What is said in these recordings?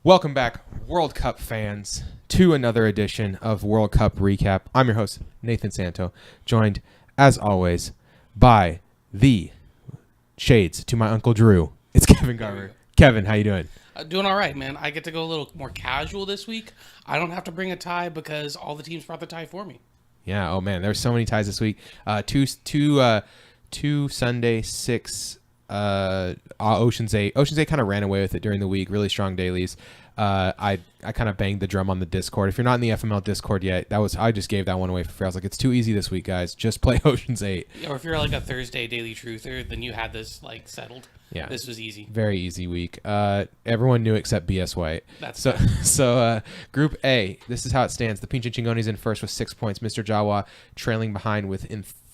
Welcome back, World Cup fans, to another edition of World Cup Recap. I'm your host, Nathan Santo, joined, as always, by the shades to my Uncle Drew. It's Kevin Garver. Kevin, how you doing? Doing all right, man. I get to go a little more casual this week. I don't have to bring a tie because all the teams brought the tie for me. Yeah, oh man, there's so many ties this week. Two Sunday, six Ocean's 8. Ocean's 8 kind of ran away with it during the week. Really strong dailies. I kind of banged the drum on the Discord. If you're not in the FML Discord yet, I just gave that one away for free. I was like, it's too easy this week, guys. Just play Ocean's 8. Or if you're like a Thursday daily truther, then you had this like settled. Yeah, this was easy. Very easy week. Everyone knew except BS White. That's so. Group A. This is how it stands. The Pinch Chingonis in first with 6 points. Mr. Jawa trailing behind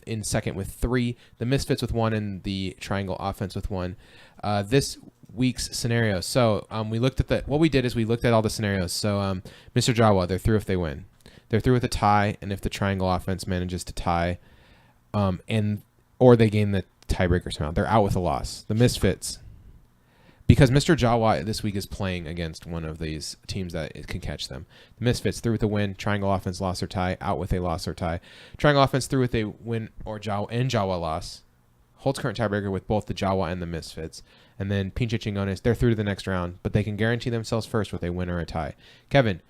in second with 3. The Misfits with 1, and the Triangle Offense with 1. This week's scenario. So we looked at what we did is we looked at all the scenarios. So Mr. Jawa, they're through if they win. They're through with a tie, and if the Triangle Offense manages to tie, or they gain the tiebreaker somehow, they're out with a loss. The Misfits, because Mr. Jawa this week is playing against one of these teams that it can catch them. The Misfits through with a win. Triangle Offense loss or tie, out with a loss or tie. Triangle Offense through with a win or Jawa loss. Holds current tiebreaker with both the Jawa and the Misfits. And then Pinche Chingones, they're through to the next round, but they can guarantee themselves first with a win or a tie. Kevin,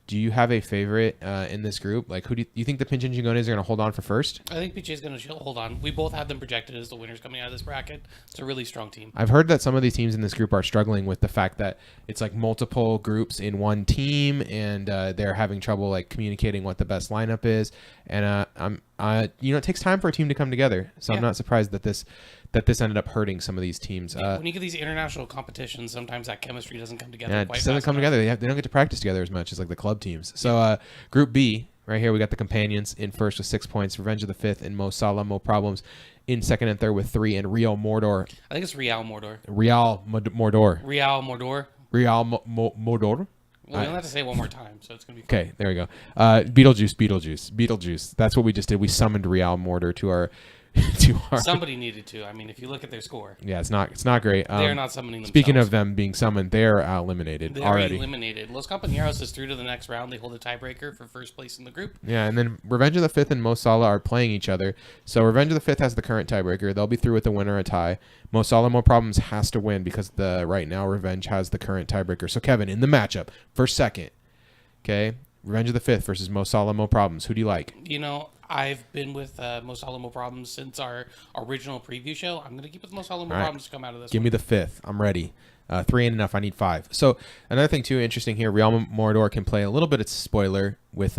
do you have a favorite in this group? Like, who do you think the Pinche Chingones are going to hold on for first? I think PJ is going to hold on. We both have them projected as the winners coming out of this bracket. It's a really strong team. I've heard that some of these teams in this group are struggling with the fact that it's like multiple groups in one team, and they're having trouble like communicating what the best lineup is. And it takes time for a team to come together. So yeah. I'm not surprised that this ended up hurting some of these teams. When you get these international competitions, sometimes that chemistry doesn't come together. Yeah, it doesn't come together. They don't get to practice together as much as like the club teams. So Group B, right here, we got the Companions in first with 6 points, Revenge of the Fifth, and Mo Salah, Mo Problems in second and third with 3, and Real Mordor. I think it's Real Mordor. Real Mordor. Real Mordor. Real Mordor. Well, we don't have to say it one more time, so it's going to be fun. Okay, there we go. Beetlejuice. That's what we just did. We summoned Real Mordor to our... Somebody needed to. I mean, if you look at their score, yeah, it's not great. They're not summoning themselves. Speaking of them being summoned, they're eliminated They're already. Eliminated. Los Compañeros is through to the next round. They hold a tiebreaker for first place in the group. Yeah, and then Revenge of the Fifth and Mo Salah are playing each other. So Revenge of the Fifth has the current tiebreaker. They'll be through with a win or a tie. Mo Salah, Mo Problems has to win because right now Revenge has the current tiebreaker. So Kevin, in the matchup, first second, okay, Revenge of the Fifth versus Mo Salah, Mo Problems. Who do you like? I've been with Mo Salah, Mo Problems since our original preview show. I'm going to keep with Mo Salah, Mo Problems to come out of this. Give me the fifth. I'm ready. 3 ain't enough. I need 5. So another thing too interesting here, Real Mordor can play a little bit of spoiler with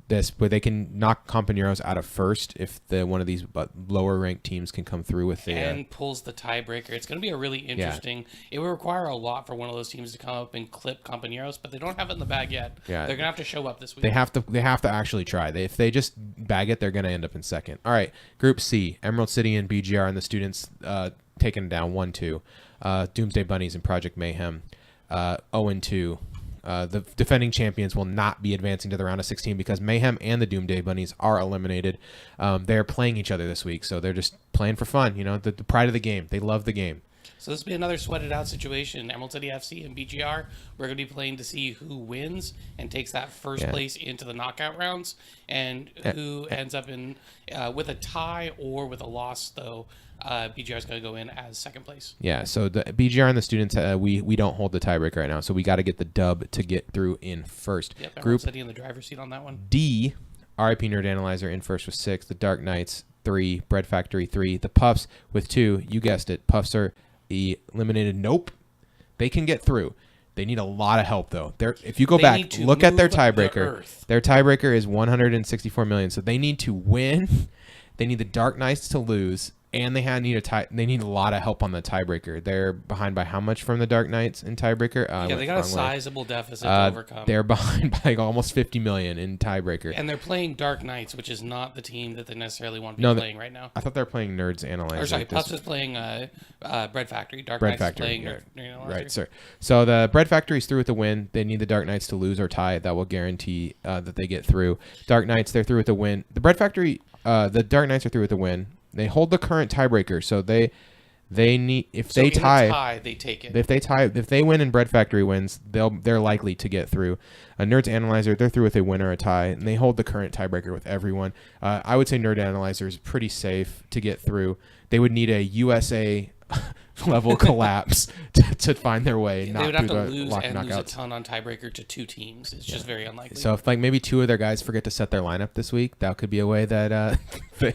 this, where they can knock Compañeros out of first if one of these lower ranked teams can come through with and pulls the tiebreaker. It's going to be a really interesting. Yeah. It will require a lot for one of those teams to come up and clip Compañeros, but they don't have it in the bag yet. Yeah. They're going to have to show up this week. They have to actually try. If they just bag it, they're going to end up in second. All right, Group C, Emerald City and BGR and the students taken down 1-2. Doomsday Bunnies and Project Mayhem 0-2. The defending champions will not be advancing to the round of 16 because Mayhem and the Doomsday Bunnies are eliminated. They're playing each other this week, so they're just playing for fun. The pride of the game. They love the game. So this will be another sweated out situation. Emerald City FC and BGR, we're going to be playing to see who wins and takes that first place into the knockout rounds, and who ends up in with a tie or with a loss, though. BGR is going to go in as second place. Yeah, so the BGR and the students, we don't hold the tiebreaker right now, so we got to get the dub to get through in first. Yep, Emerald City in the driver's seat on that one. D, RIP Nerd Analyzer in first with 6. The Dark Knights 3. Bread Factory 3. The Puffs with 2. You guessed it. Puffs are eliminated. Nope. They can get through. They need a lot of help, though. If you go back, look at their tiebreaker. Their tiebreaker is 164 million, so they need to win. They need the Dark Knights to lose. And they need a lot of help on the tiebreaker. They're behind by how much from the Dark Knights in tiebreaker? They got a sizable deficit to overcome. They're behind by like almost 50 million in tiebreaker. And they're playing Dark Knights, which is not the team that they necessarily want to be playing right now. I thought they were playing Nerds Analyzer. Or sorry, Puffs is playing Bread Factory. Dark Knights is playing Nerd Analyzer. Right, sir. So the Bread Factory is through with the win. They need the Dark Knights to lose or tie. That will guarantee that they get through. Dark Knights, they're through with the win. The Bread Factory, the Dark Knights are through with the win. They hold the current tiebreaker, so They need if So they in a tie. tie, they take it. If they win and Bread Factory wins, they're likely to get through. A Nerds Analyzer, they're through with a win or a tie, and they hold the current tiebreaker with everyone. I would say Nerd Analyzer is pretty safe to get through. They would need a USA level collapse to find their way. They would have to lose lock and lose a knockouts. ton on tiebreaker to 2 teams. It's just very unlikely. So if like maybe 2 of their guys forget to set their lineup this week, that could be a way that.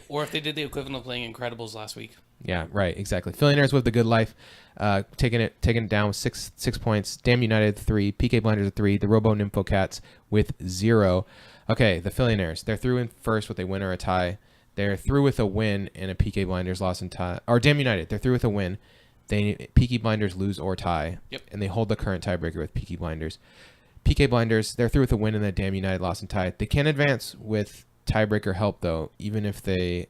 Or if they did the equivalent of playing Incredibles last week. Yeah, right, exactly. Billionaires with the good life, taking it down with 6 points. Damn United 3, PK Blinders at 3, the Robo Nympho Cats with 0. Okay, the Billionaires, they're through in first with a win or a tie. They're through with a win and a PK Blinders loss and tie. Or Damn United, they're through with a win. They Peaky Blinders lose or tie. Yep. And they hold the current tiebreaker with Peaky Blinders. PK Blinders, they're through with a win and the Damn United loss and tie. They can advance with tiebreaker help though, even if they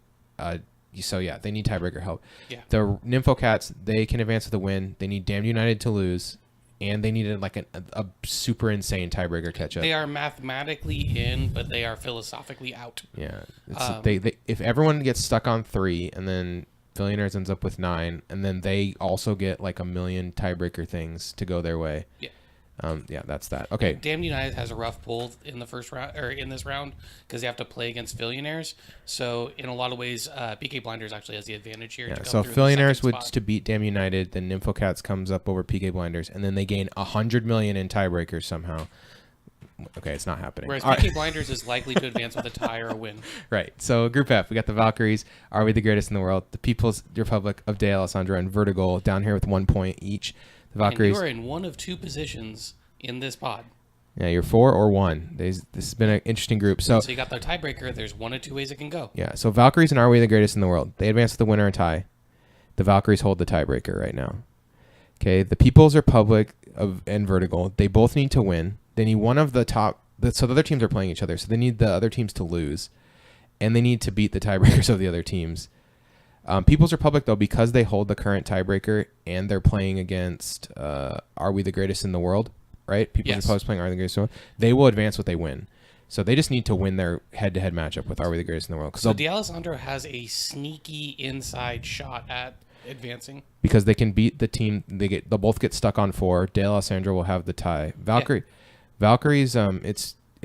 so yeah, they need tiebreaker help. Yeah. The Nympho Cats, they can advance with a win. They need Damn United to lose, and they needed like a super insane tiebreaker catch up. They are mathematically in, but they are philosophically out. Yeah. They if everyone gets stuck on 3 and then Billionaires ends up with 9, and then they also get like a million tiebreaker things to go their way. Yeah. Yeah, that's that. Okay. Damn United has a rough pull in the first round or in this round because they have to play against Billionaires. So in a lot of ways, PK Blinders actually has the advantage here. Yeah. To So come if through in the Billionaires second would spot. to beat Damn United, then Nympho Cats comes up over PK Blinders, and then they gain 100 million in tiebreakers somehow. Okay, it's not happening. Whereas All PK right. Blinders is likely to advance with a tie or a win. Right. So Group F, we got the Valkyries. Are we the greatest in the world? The People's Republic of De Alessandro and Vertigo down here with 1 point each. The Valkyries. And you are in one of 2 positions in this pod. Yeah, you're 4 or 1. This has been an interesting group. So you got the tiebreaker. There's 1 or 2 ways it can go. yeah. So Valkyries and Are we the greatest in the world? They advance with the winner and tie. The Valkyries hold the tiebreaker right now. Okay. The People's Republic and Vertigo. They both need to win. They need one of the top. So the other teams are playing each other. So they need the other teams to lose, and they need to beat the tiebreakers of the other teams. People's Republic, though, because they hold the current tiebreaker and they're playing against Are We the Greatest in the World, right? People's Republic's playing Are We the Greatest in the World. They will advance what they win. So they just need to win their head-to-head matchup with Are We the Greatest in the World. So D'Alessandro has a sneaky inside shot at advancing. Because they can beat the team. They'll both get stuck on 4. De Alessandro will have the tie. Valkyries,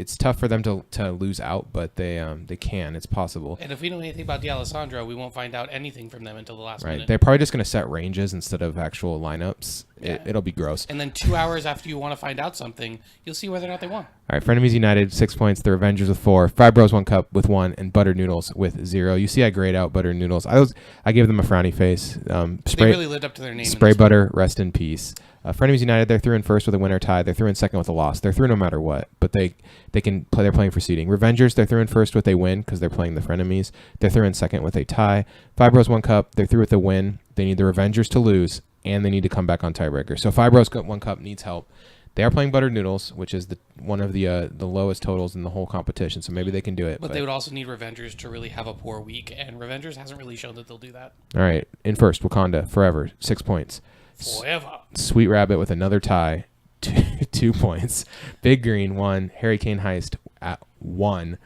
it's tough for them to lose out, but they can. It's possible. And if we know anything about D'Alessandro, we won't find out anything from them until the last minute. They're probably just going to set ranges instead of actual lineups. Yeah. It'll be gross. And then 2 hours after you want to find out something, you'll see whether or not they won. All right, Frenemies United, 6 points. The Revengers with 4. Five Bros, 1 Cup with 1. And Buttered Noodles with 0. You see I grade out Buttered Noodles. I gave them a frowny face. They really lived up to their name. Spray Butter, rest in peace. Frenemies United, they're through in first with a winner tie. They're through in second with a loss. They're through no matter what, but they can play. They're playing for seeding. Revengers, they're through in first with a win because they're playing the Frenemies. They're through in second with a tie. Five Bros, 1 Cup. They're through with a win. They need the Revengers to lose, and they need to come back on tiebreaker. So Five Bros, 1 Cup needs help. They are playing Buttered Noodles, which is one of the lowest totals in the whole competition. So maybe they can do it. But they would also need Revengers to really have a poor week, and Revengers hasn't really shown that they'll do that. All right, in first, Wakanda, forever, 6 points. Forever. Sweet Rabbit with another tie, 2 points. Big Green 1. Hurricane Heist at 1.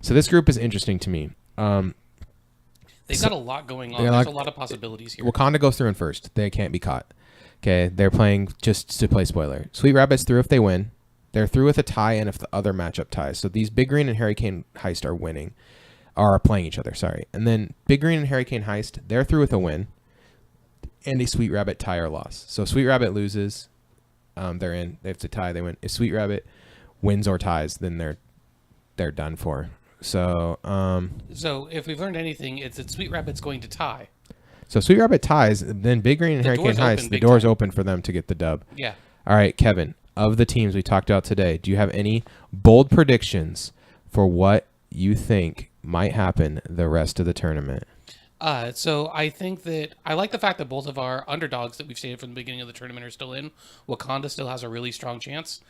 So this group is interesting to me. They've got a lot going on. There's a lot of possibilities here. Wakanda goes through in first. They can't be caught. Okay, they're playing just to play spoiler. Sweet Rabbit's through if they win. They're through with a tie and if the other matchup ties. So these Big Green and Hurricane Heist are playing each other, sorry. And then Big Green and Hurricane Heist, they're through with a win. And a Sweet Rabbit tie or loss. So Sweet Rabbit loses, they're in. They have to tie, they win. If Sweet Rabbit wins or ties, then they're done for. So if we've learned anything, it's that Sweet Rabbit's going to tie. So Sweet Rabbit ties, then Big Green and Hurricane Heist, the door's open for them to get the dub. Yeah. All right, Kevin, of the teams we talked about today, do you have any bold predictions for what you think might happen the rest of the tournament? So I think that I like the fact that both of our underdogs that we've stated from the beginning of the tournament are still in. Wakanda still has a really strong chance.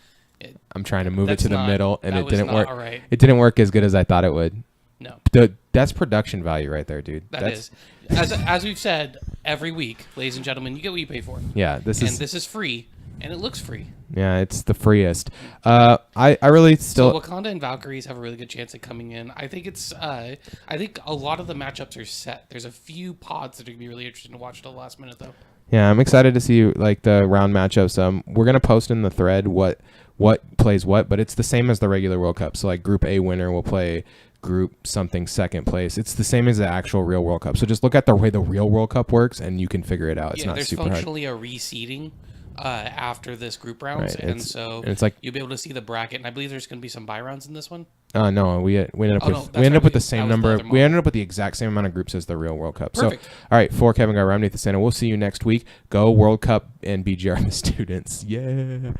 I'm trying to move it to the middle, and it didn't work. Right. It didn't work as good as I thought it would. No. That's production value right there, dude. That is. As we've said every week, ladies and gentlemen, you get what you pay for. Yeah, this is free. and it looks free. Yeah, it's the freest. I really still. So Wakanda and Valkyries have a really good chance at coming in. I think I think a lot of the matchups are set. There's a few pods that are gonna be really interesting to watch at the last minute, though. Yeah, I'm excited to see like the round matchups. We're gonna post in the thread what plays what, but it's the same as the regular World Cup. So like Group A winner will play Group something second place. It's the same as the actual real World Cup. So just look at the way the real World Cup works, and you can figure it out. It's not there's super hard. functionally a reseeding after this group rounds, Right, and so it's like you'll be able to see the bracket. And I believe there's going to be some buy rounds in this one. No, we ended up Oh, no, with that's right, the same that was the number. other We model. ended up with the exact same amount of groups as the real World Cup. Perfect. So, all right, for Kevin Garber, I'm Nathan Santa. We'll see you next week. Go World Cup and BGR the students. Yeah.